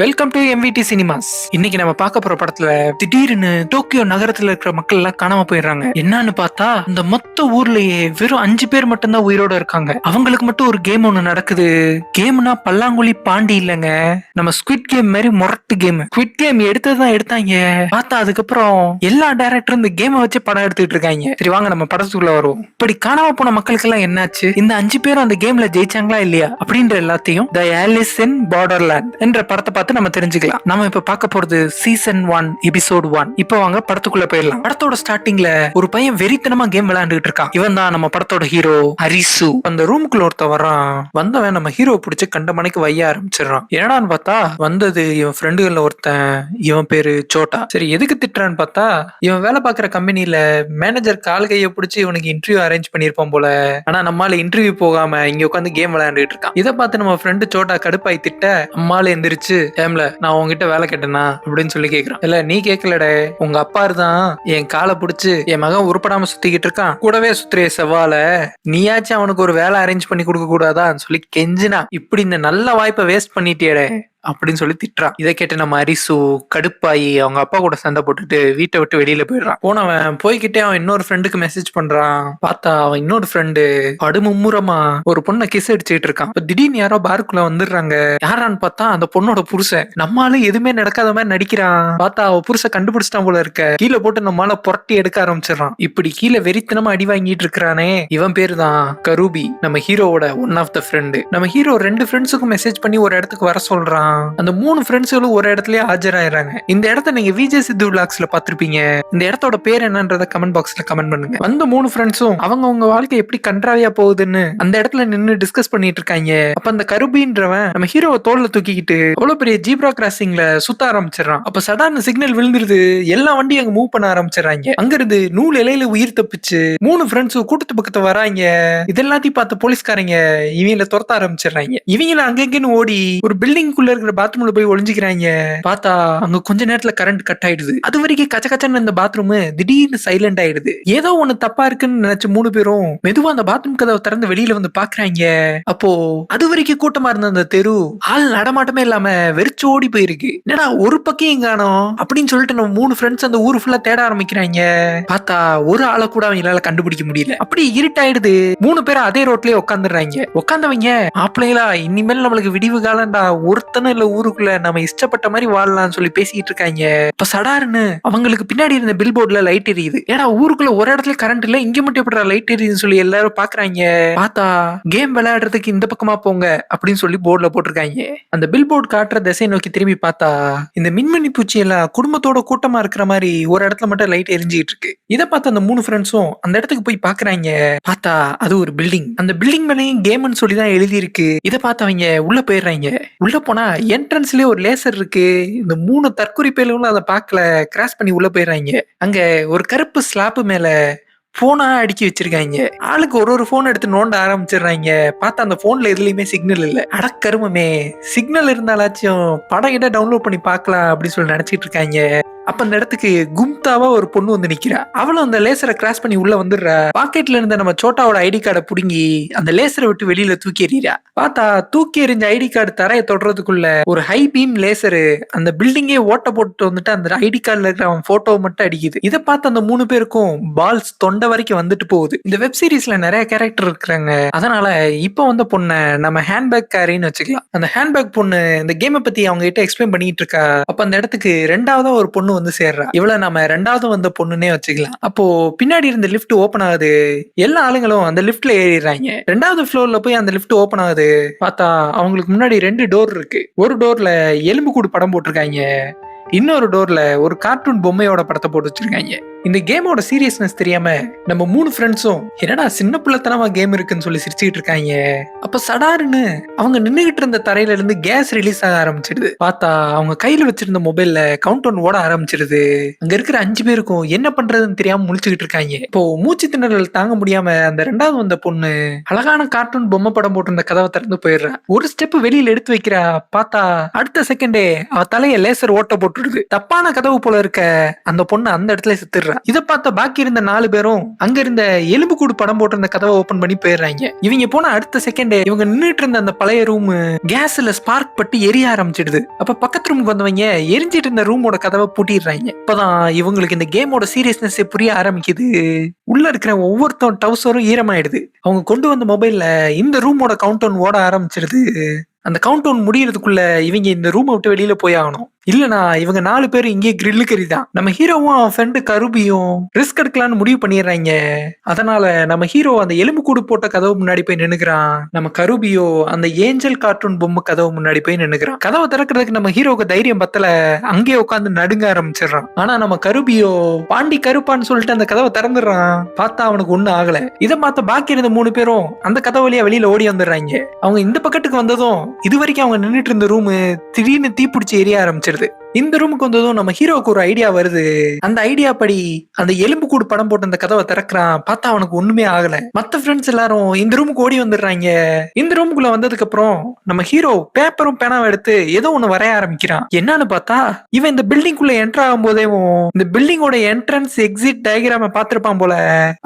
Welcome to MVD cinemas. இன்னைக்கு நம்ம பார்க்க போற படத்துல திடீர்னு டோக்கியோ நகரத்துல இருக்கிற மக்கள் எல்லாம் காணாம போயிடுறாங்க. என்னன்னு பார்த்தா இந்த மொத்த ஊர்லயே வெறும் 5 பேர் மட்டும்தான் உயிரோட இருக்காங்க. அவங்களுக்கு மட்டும் ஒரு கேம் ஒண்ணு நடக்குது. கேம்னா பல்லாங்குழி பாண்டி இல்லங்க, நம்ம ஸ்குவிட் கேம் மாதிரி முரட்டு கேம். ஸ்குவிட் கேம் எடுத்ததுதான் எடுத்தாங்க. பார்த்தா அதுக்கப்புறம் எல்லா டைரக்டரும் இந்த கேமை வச்சு படம் எடுத்துட்டு இருக்காங்க. சரி வாங்க நம்ம படத்துக்குள்ள வருவோம். இப்படி காணாம போன மக்களுக்கு எல்லாம் என்னாச்சு, இந்த 5 பேரும் அந்த கேம்ல ஜெயிச்சாங்களா இல்லையா அப்படின்ற எல்லாத்தையும் த ஆலிஸ் இன் பார்டர்லேண்ட் என்ற படத்தை பார்த்து நம்ம தெரிஞ்சுக்கலாம். நம்ம இப்ப பார்க்க போறது சீசன் 1 எபிசோட் 1. இப்போ வாங்க படத்துக்குள்ள போயிடலாம். படத்தோட ஸ்டார்டிங்ல ஒரு பையன் வெறித்தனமா கேம் விளையாண்டுட்டு இருக்கான். இவன் தான் நம்ம படத்தோட ஹீரோ அரிசு. அந்த ரூமுக்குள்ள ஒருத்த வரான். வந்தவன் நம்ம ஹீரோ பிடிச்சு கண்ட மணிக்கு வைய ஆரம்பிச்சிடறான். என்னடான்னு பார்த்தா வந்தது இவன் ஃப்ரெண்டுகள்ல ஒருத்தன். இவன் பேரு சோட்டா. சரி எதுக்கு திட்டுறான்னு பார்த்தா இவன் வேலை பார்க்குற கம்பெனில மேனேஜர் கால் கையை பிடிச்சி இவனுக்கு இன்டர்வியூ அரேஞ்ச் பண்ணிருப்பான் போல. ஆனா நம்மால இன்டர்வியூ போகாம இங்க உட்காந்து கேம் விளையாண்டுட்டு இருக்கான். இதை பார்த்து நம்ம ஃப்ரெண்டு சோட்டா கடுப்பாய் திட்ட அம்மால எந்திரிச்சு டைம்ல நான் உங்ககிட்ட வேலை கேட்டேனா அப்படின்னு சொல்லி கேக்குறான். இல்ல நீ கேட்கலடே, உங்க அப்பா தான் என் காலை பிடிச்சு என் மகன் உருப்படாம சுத்திக்கிட்டு இருக்கான், கூடவே சுத்துறிய செவ்வால நீயாச்சும் அவனுக்கு ஒரு வேலை அரேஞ்ச் பண்ணி கொடுக்க கூடாதான்னு சொல்லி கெஞ்சினா. இப்படி இந்த நல்ல வாய்ப்பை வேஸ்ட் பண்ணிட்டியடே அப்படின்னு சொல்லி திட்டுறான். இதை கேட்டு நம்ம அரிசு கடுப்பாயி அவங்க அப்பா கூட சண்டை போட்டுட்டு வீட்டை விட்டு வெளியில போயிடுறான். போனவன் போய்கிட்டே அவன் இன்னொரு ஃப்ரெண்டுக்கு மெசேஜ் பண்றான். பார்த்தா அவன் இன்னொரு ஃப்ரெண்டு அடுமும்முரமா ஒரு பொண்ணை கிஸ் அடிச்சுட்டு இருக்கான். திடீர்னு யாரோ பாருக்குள்ள வந்துடுறாங்க. யாரான்னு பார்த்தா அந்த பொண்ணோட புருஷன். நம்மளால எதுவுமே நடக்காத மாதிரி நடிக்கிறான். பார்த்தா அவ புருஷன் கண்டுபிடிச்சிட்டான் போல இருக்க. கீழே போட்டு நம்மளால புரட்டி எடுக்க ஆரம்பிச்சிடறான். இப்படி கீழே வெறித்தனமா அடி வாங்கிட்டு இருக்கிறானே இவன் பேரு தான் கருபி, நம்ம ஹீரோவோட ஒன் ஆஃப் த ஃப்ரெண்டு. நம்ம ஹீரோ 2 ஃப்ரெண்ட்ஸுக்கும் மெசேஜ் பண்ணி ஒரு இடத்துக்கு வர சொல்றான். அந்த 3 ஃப்ரெண்ட்ஸ்களும் ஒரு இடத்துலயே ஆஜராயிராங்க. இந்த இடத்த நீங்க விஜய் சித்து விளாக்ஸ்ல பாத்திருப்பீங்க. இந்த இடத்தோட பேர் என்னன்றத கமெண்ட் பாக்ஸ்ல கமெண்ட் பண்ணுங்க. வந்த 3 ஃப்ரெண்ட்ஸும் அவங்க வாழ்க்கை எப்படி கன்றாவியா போகுதுன்னு அந்த இடத்துல நின்னு டிஸ்கஸ் பண்ணிட்டு இருக்காங்க. அப்ப அந்த கருபின்றவன் நம்ம ஹீரோவை தோல்ல தூக்கிக்கிட்டு அவ்வளவு பெரிய ஜீப்ரா கிராசிங்ல சுத்த ஆரம்பிச்சிடறான். அப்ப சடார்னு சிக்னல் விழுந்துருது. எல்லா வண்டியும் அங்க மூவ் பண்ண ஆரம்பிச்சிடறாங்க. அங்க இருந்து நூல் இலையில உயிர் தப்பிச்சு 3 ஃப்ரெண்ட்ஸும் கூட்டத்து பக்கத்துல வராங்க. இதெல்லாத்தையும் பார்த்த போலீஸ்காரங்க இவங்கள துரத்த ஆரம்பிச்சிடறாங்க. இவங்கள அங்கங்கன்னு ஓடி ஒரு பில்டிங்குள்ள இருக்கிற பாத்ரூம்ல போய் ஒளிஞ்சுக்கிறாங்க. பார்த்தா அங்க கொஞ்ச நேரத்துல கரண்ட் கட் ஆயிடுது. அது வரைக்கும் கச்ச கச்சன்னு இந்த பாத்ரூம் திடீர்னு சைலண்ட் ஆயிடுது. ஏதோ ஒண்ணு தப்பா இருக்குன்னு நினைச்ச 3 பேரும் மெதுவா அந்த பாத்ரூம் கதவை திறந்து வெளியில வந்து பாக்குறாங்க. அப்போ அது வரைக்கும் கூட்டமா இருந்த அந்த தெரு ஆள் நடமாட்டமே இல்லாம வெறிச்சு ஓடி போயிருக்கு. என்னடா ஒரு பக்கம் காணோம் அப்படின்னு சொல்லிட்டு நம்ம 3 ஃப்ரெண்ட்ஸ் அந்த ஊர் ஃபுல்லா தேட ஆரம்பிக்கிறாங்க. பார்த்தா ஒரு ஆளை கூட அவங்களால கண்டுபிடிக்க முடியல. அப்படி இருட்டாயிடுது. 3 பேரும் அதே ரோட்லயே உட்காந்துடுறாங்க. உட்காந்தவங்க மாப்பிள்ளைகளா இனிமேல் நம்மளுக்கு விடிவு காலம்டா, ஒருத்தனும் இல்ல ஊருக்குள்ள நம்ம இஷ்டப்பட்ட மாதிரி வாழலாம்னு சொல்லி பேசிட்டு இருக்காங்க. இப்ப சடாருன்னு அவங்களுக்கு பின்னாடி இருந்த பில் போர்ட்ல லைட் எரியுது. ஏன்னா ஊருக்குள்ள ஒரு இடத்துல கரண்ட் இல்ல, இங்க மட்டும் எப்படி லைட் எரியுதுன்னு சொல்லி எல்லாரும் பாக்குறாங்க. பார்த்தா கேம் விளையாடுறதுக்கு இந்த பக்கமா போங்க அப்படின்னு சொல்லி போர்ட்ல போட்டிருக்காங்க. அந்த பில் போர்டு காட்டுற திசை நோக்கி திரும்பி பார்த்தா இந்த மின்மினி பூச்சி எல்லாம் குடும்பத்தோட கூட்டமா இருக்கிற மாதிரி ஒரு இடத்துல மட்டும் லைட் எரிஞ்சிட்டு இருக்கு. இதை பார்த்து அந்த 3 ஃப்ரெண்ட்ஸும் அந்த இடத்துக்கு போய் பாக்குறாங்க. பார்த்தா அது ஒரு பில்டிங். அந்த பில்டிங் மேலேயும் கேம்னு சொல்லி தான் எழுதி இருக்கு. இதை பார்த்தவங்க உள்ள போயிடுறாங்க. உள்ள போனா என்ட்ரன்ஸ்லயே ஒரு லேசர் இருக்கு. இந்த 3 தற்கொலை பேரும் அதை பார்க்கல, கிராஸ் பண்ணி உள்ள போயிடுறாங்க. அங்க ஒரு கருப்பு ஸ்லாப் மேல போனா அடுக்கி வச்சிருக்காங்க. ஆளுக்கு ஒரு போன் எடுத்து நோண்ட ஆரம்பிச்சிடுறாங்க. பார்த்தா அந்த போன்ல எதுலயுமே சிக்னல் இல்ல. அடக்கருமமே, சிக்னல் இருந்தாலாச்சும் படம் கிட்ட டவுன்லோட் பண்ணி பார்க்கலாம் அப்படின்னு சொல்லி நினைச்சிட்டு இருக்காங்க. அப்ப அந்த இடத்துக்கு கும்தாவா ஒரு பொண்ணு வந்து நிக்கிறா. அவளும் அந்த லேசரை கிராஸ் பண்ணி உள்ள வந்துடுறா. பாக்கெட்ல இருந்த நம்ம சோட்டாவோட ஐடி கார்டை புடுங்கி அந்த லேசரை விட்டு வெளியில தூக்கி எறிறா. பார்த்தா தூக்கி எறிஞ்ச ஐடி கார்டு தரையை தொடுறதுக்குள்ள ஒரு ஹை பீம் லேசரு அந்த பில்டிங்கே ஓட்ட போட்டு வந்துட்டு அந்த ஐடி கார்டுல இருக்கிற அவன் போட்டோவை மட்டும் அடிக்குது. இதை பார்த்து அந்த 3 பேருக்கும் பால்ஸ் தொண்டை வரைக்கும் வந்துட்டு போகுது. இந்த வெப் சீரிஸ்ல நிறைய கேரக்டர் இருக்கிறாங்க. அதனால இப்ப வந்த பொண்ணை நம்ம ஹேண்ட்பேக் காரின்னு வச்சுக்கலாம். அந்த ஹேண்ட்பேக் பொண்ணு இந்த கேமை பத்தி அவங்க கிட்ட எக்ஸ்பிளைன் பண்ணிட்டு இருக்கா. அப்ப அந்த இடத்துக்கு 2ஆவதா ஒரு பொண்ணு வந்து சேர்றா. இவ்வளவு நம்ம 2ஆவது வந்த பொண்ணுன்னே வச்சுக்கலாம். அப்போ பின்னாடி இருந்த லிஃப்ட் ஓபன் ஆகுது. எல்லா ஆளுங்களும் அந்த லிஃப்ட்ல ஏறிடுறாங்க. 2ஆவது ஃப்ளோர்ல போய் அந்த லிஃப்ட் ஓபன் ஆகுது. பார்த்தா அவங்களுக்கு முன்னாடி 2 டோர் இருக்கு. ஒரு டோர்ல எலும்பு கூடு படம் போட்டிருக்காங்க. இன்னொரு டோர்ல ஒரு கார்ட்டூன் பொம்மையோட படத்தை போட்டு வச்சிருக்காங்க. இந்த கேமோட சீரியஸ்னஸ் தெரியாம நம்ம 3 ஃப்ரெண்ட்ஸும் என்னடா சின்ன பிள்ளைத்தனமா கேம் இருக்குன்னு சொல்லி சிரிச்சுக்கிட்டு இருக்காங்க. அப்ப சடாருன்னு அவங்க நின்னுகிட்டு இருந்த தரையில இருந்து கேஸ் ரிலீஸ் ஆக ஆரம்பிச்சிடுது. பார்த்தா அவங்க கையில வச்சிருந்த மொபைல்ல கவுண்ட் டவுன் ஓட ஆரம்பிச்சிடுது. அங்க இருக்கிற 5 பேருக்கும் என்ன பண்றதுன்னு தெரியாம முழிச்சுக்கிட்டு இருக்காங்க. இப்போ மூச்சு திணறல் தாங்க முடியாம அந்த 2ஆவது வந்த பொண்ணு அழகான கார்ட்டூன் பொம்மை படம் போட்டிருந்த கதவை திறந்து போயிடுறா. ஒரு ஸ்டெப் வெளியில எடுத்து வைக்கிறா. பார்த்தா அடுத்த செகண்டே அவ தலைய லேசர் ஓட்ட போட்டுடுது. தப்பான கதவு போல இருக்க அந்த பொண்ணு அந்த இடத்துல செத்துடுறா. வந்துடுறான். இதை பார்த்த பாக்கி இருந்த 4 பேரும் அங்க இருந்த எலும்புக்கூடு படம் போட்டு அந்த கதவை ஓபன் பண்ணி போயிடுறாங்க. இவங்க போன அடுத்த செகண்ட் இவங்க நின்னுட்டு இருந்த அந்த பழைய ரூம் கேஸ்ல ஸ்பார்க் பட்டு எரிய ஆரம்பிச்சிடுது. அப்ப பக்கத்து ரூமுக்கு வந்தவங்க எரிஞ்சிட்டு இருந்த ரூமோட கதவை பூட்டிடுறாங்க. இப்பதான் இவங்களுக்கு இந்த கேமோட சீரியஸ்னஸ் புரிய ஆரம்பிக்குது. உள்ள இருக்கிற ஒவ்வொருத்தன் டவுசரும் ஈரமாயிடுது. அவங்க கொண்டு வந்த மொபைல்ல இந்த ரூமோட கவுண்ட் டவுன் ஓட ஆரம்பிச்சிருது. அந்த கவுண்ட் டவுன் முடியறதுக்குள்ள இவங்க இந்த ரூமை விட்டு வெளியில போய் ஆகணும். இல்லனா இவங்க 4 பேரும் இங்கே கிரில்லு கறி தான். நம்ம ஹீரோவும் அவன் ஃப்ரெண்டு கருபியும் ரிஸ்க் எடுக்கலாம்னு முடிவு பண்ணிடுறாங்க. அதனால நம்ம ஹீரோ அந்த எலும்பு கூடு போட்ட கதவு முன்னாடி போய் நின்னுக்கிறான். நம்ம கருபியோ அந்த ஏஞ்சல் கார்ட்டூன் பொம்மை கதவு முன்னாடி போய் நின்னுக்கிறான். கதவை திறக்கிறதுக்கு நம்ம ஹீரோக்கு தைரியம் பத்தல, அங்கேயே உட்காந்து நடுங்க ஆரம்பிச்சிடறான். ஆனா நம்ம கருபியோ பாண்டி கருப்பான்னு சொல்லிட்டு அந்த கதவை திறந்துடுறான். பார்த்தா அவனுக்கு ஒண்ணும் ஆகல. இதை பார்த்த பாக்கி இருந்த 3 பேரும் அந்த கதவு வழியா வெளியில ஓடி வந்துடுறாங்க. அவங்க இந்த பக்கத்துக்கு வந்ததும் இது வரைக்கும் அவங்க நின்னுட்டு இருந்த ரூம் திடீர்னு தீப்பிடிச்சு எரிய ஆரம்பிச்சிருது. இந்த ரூமுக்கு வந்ததும் நம்ம ஹீரோக்கு ஒரு ஐடியா வருது. அந்த ஐடியா படி அந்த எலும்பு கூடு படம் போட்டு அந்த கதவை திறக்கிறான். பார்த்தா அவனுக்கு ஒண்ணுமே ஆகல. மத்த ஃப்ரெண்ட்ஸ் எல்லாரும் இந்த ரூமுக்கு ஓடி வந்துடுறாங்க. இந்த ரூமுக்குள்ள வந்ததுக்கு அப்புறம் நம்ம ஹீரோ பேப்பரும் பேனாவும் எடுத்து ஏதோ ஒண்ணு வரைய ஆரம்பிக்கிறான். என்னன்னு பார்த்தா இவன் இந்த பில்டிங்குள்ள என்டர் ஆகும் போதே இந்த பில்டிங்கோட என்ட்ரன்ஸ் எக்ஸிட் டயக்ராம பார்த்திருப்பான் போல.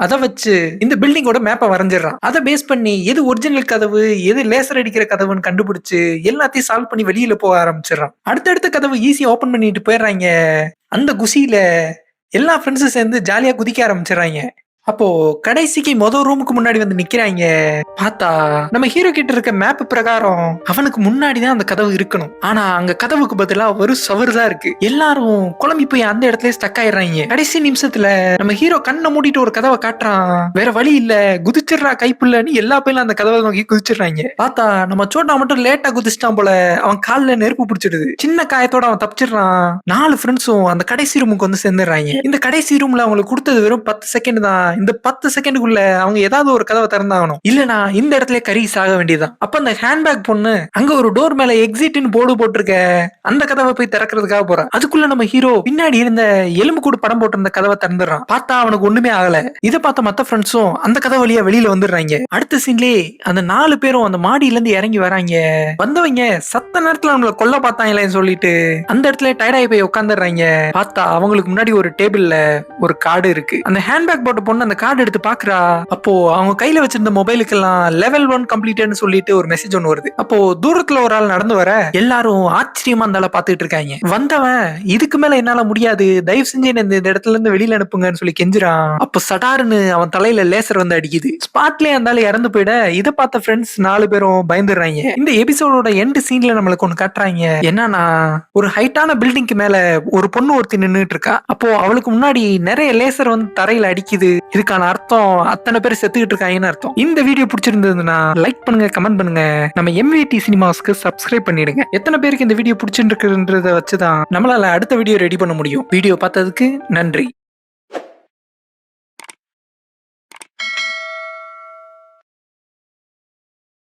அதை வச்சு இந்த பில்டிங்கோட மேப்பை வரைஞ்சிடறான். அதை பேஸ் பண்ணி எது ஒரிஜினல் கதவு எது லேசர் அடிக்கிற கதவுன்னு கண்டுபிடிச்சு எல்லாத்தையும் சால்வ் பண்ணி வெளியில போக ஆரம்பிச்சிடறான். அடுத்தடுத்த கதவு ஈஸியா ஓபன் பண்ணிட்டு போயிடுறாங்க. அந்த குசியில எல்லா ஃப்ரெண்ட்ஸும் சேர்ந்து ஜாலியா குதிக்க ஆரம்பிச்சிடறாங்க. அப்போ கடைசிக்கு மொதல் ரூமுக்கு முன்னாடி வந்து நிக்கிறாங்க. பார்த்தா நம்ம ஹீரோ கிட்ட இருக்க மேப் பிரகாரம் அவனுக்கு முன்னாடிதான் அந்த கதவு இருக்கணும். ஆனா அங்க கதவுக்கு பதிலா ஒரு சவர் தான் இருக்கு. எல்லாரும் குழம்பி போய் அந்த இடத்துல ஸ்டக் ஆயிடுறாங்க. கடைசி நிமிஷத்துல நம்ம ஹீரோ கண்ணை மூடிட்டு ஒரு கதவை காட்டுறான். வேற வழி இல்ல, குதிச்சிடுறா கைப்புள்ளன்னு எல்லா பேரும் அந்த கதவை நோக்கி குதிச்சிடுறாங்க. பார்த்தா நம்ம சோட்டா மட்டும் லேட்டா குதிச்சிட்டான் போல. அவன் கால்ல நெருப்பு பிடிச்சிடுது. சின்ன காயத்தோட அவன் தப்பிச்சிடுறான். 4 ஃப்ரெண்ட்ஸும் அந்த கடைசி ரூமுக்கு வந்து சேர்ந்துடுறாங்க. இந்த கடைசி ரூம்ல அவங்களுக்கு கொடுத்தது வெறும் 10 செகண்ட் தான். இந்த 10 செகண்டுக்குள்ள அவங்க ஏதாவது ஒரு கதவை திறந்தாகணும். இல்லனா இந்த இடத்துல கறி சாக வேண்டியதான். அப்ப அந்த ஹேண்ட்பேக் பொண்ணு அங்க ஒரு டோர் மேல எக்ஸிட்னு போர்டு போட்டிருக்க அந்த கதவை போய் திறக்கிறதுக்காக போறான். அதுக்குள்ள நம்ம ஹீரோ பின்னாடி இருந்த எலும்பு கூடு படம் போட்டு அந்த கதவை திறந்துடுறான். பார்த்தா அவனுக்கு ஒண்ணுமே ஆகல. இதை பார்த்த மத்த ஃப்ரெண்ட்ஸும் அந்த கதவை வழியா வெளியில வந்துடுறாங்க. அடுத்த சீன்லயே அந்த 4 பேரும் அந்த மாடியில இருந்து இறங்கி வராங்க. வந்தவங்க சத்த நேரத்துல அவங்களை கொல்ல பார்த்தாங்களேன்னு சொல்லிட்டு அந்த இடத்துல டயர்டாகி போய் உட்காந்துடுறாங்க. பார்த்தா அவங்களுக்கு முன்னாடி ஒரு டேபிள்ல ஒரு கார்டு இருக்கு. அந்த ஹேண்ட்பேக் போட்ட பொண்ணு அந்த கார்டு எடுத்து பாக்குறா. அப்போ அவங்க கையில வச்சிருந்த மொபைலுக்கெல்லாம் level 1 கம்ப்ளீட்டட்னு சொல்லிட்டு ஒரு மெசேஜ் ஒன்று வருது. அப்போ தூரத்துல ஒரு ஆள் நடந்து வர எல்லாரும் ஆச்சரியமா அந்த ஆளை பாத்துட்டு இருக்காங்க. வந்தவன் இதுக்கு மேல என்னால முடியாது, தயவு செஞ்சு இந்த இடத்துல இருந்து வெளியில அனுப்புங்கன்னு சொல்லி கெஞ்சுறான். அப்போ சடாருன்னு அவன் தலையில லேசர் வந்து அடிக்குது. ஸ்பாட்லயே அந்த ஆளு இறந்து போயிட இதை பார்த்த ஃப்ரெண்ட்ஸ் 4 பேரும் பயந்துடுறாங்க. இந்த எபிசோடோட எண்ட் சீன்ல நம்மளுக்கு ஒண்ணு காட்டுறாங்க. என்னன்னா ஒரு ஹைட்டான பில்டிங்க்கு மேல ஒரு பொண்ணு ஒருத்தி நின்னுட்டு இருக்கா. அப்போ அவளுக்கு முன்னாடி நிறைய லேசர் வந்து தரையில அடிக்குது. இதுக்கான அர்த்தம் அத்தனை பேர் செத்துக்கிட்டு இருக்காங்கன்னு அர்த்தம். இந்த வீடியோ பிடிச்சிருந்ததுன்னா லைக் பண்ணுங்க, கமெண்ட் பண்ணுங்க. நம்ம MVT சினிமாஸ்க்கு சப்ஸ்கிரைப் பண்ணிடுங்க. எத்தனை பேருக்கு இந்த வீடியோ பிடிச்சிருக்குன்றத வச்சுதான் நம்மளால அடுத்த வீடியோ ரெடி பண்ண முடியும். வீடியோ பார்த்ததுக்கு நன்றி.